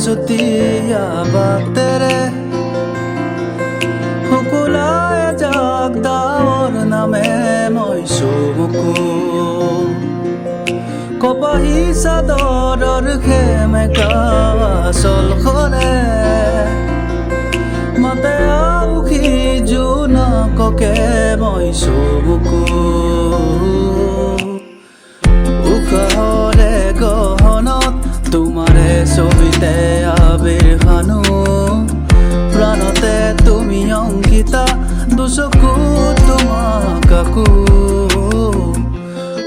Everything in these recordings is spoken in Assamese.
Sutia baktere hukulaya jagda or name moi sumuku kopahi sadoror kheme ka sol khore mate auki juna koke moi sumuku ukhore gohonot তোমারে ছবিতে আবির খানো প্রাণতে তুমি অঙ্কিতা দুচকু তোমাকাকো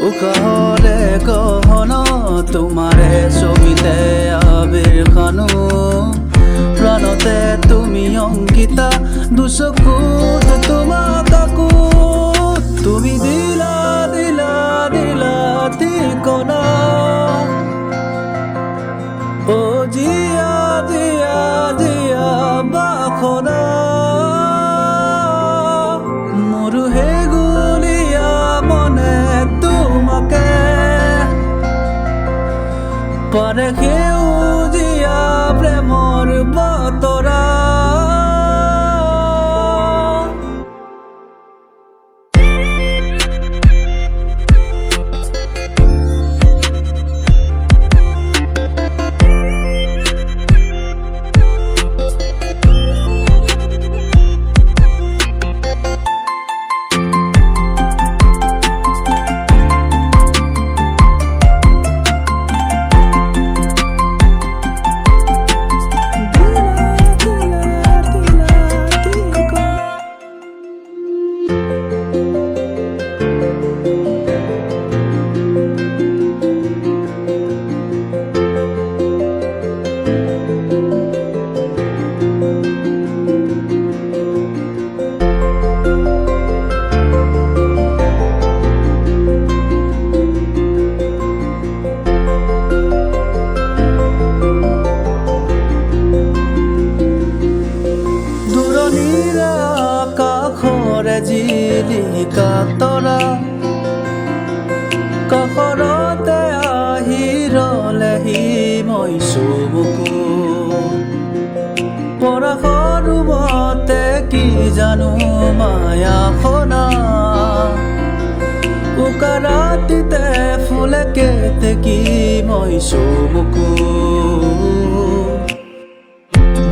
উকাহরে গহন তোমারে ছবিতে আবির খানো প্রাণতে তুমি অঙ্কিতা দুচকু তোমাকাকো তুমি দিলা দিলা দিলা ঠিকনা ও জিয়া জিয়া জিয়া বাখনা মোরু হে গুলিয়া মনে তোমাকে পারে কেউ জিয়া প্রেমর বতরা জিলিকা তৰা কাষৰতে আহি ৰলেহি মই চুবুকু পৰাশৰ ৰুমতে কি জানো মায়াখনা উকা ৰাতিতে ফুলে কেতেকী মই চুবুকু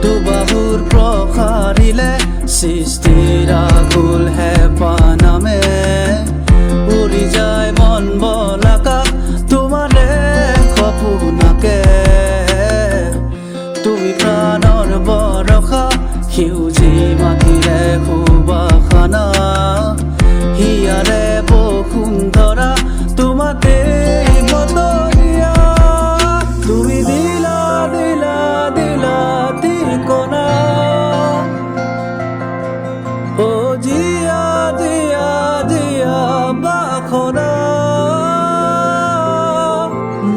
দুবাহুৰ প্ৰসাৰিলে সৃষ্টিৰ আকুল হেঁপাহ নামে উৰি যায় মন বলাকা তোমাৰে সপোনাকে তুমি প্ৰাণৰ বৰষা সেউজী মাটিৰে সুবাসনা হিয়াৰে বসুন্ধৰা তোমাতে বতৰীয়া তুমি দিলা দিলা দিলা ঠিকনা ও জিয়া জিয়া জিয়া বাখনা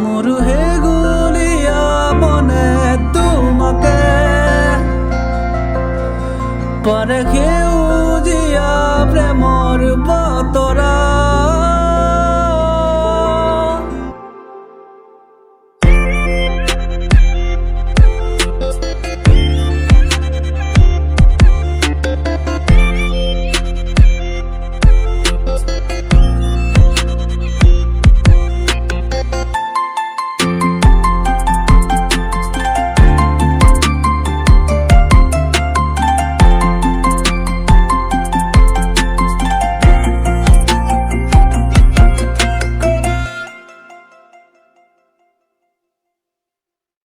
মোরু হে গুলিয়া মনে তোমাকে পারে কেউ জিয়া প্রেমর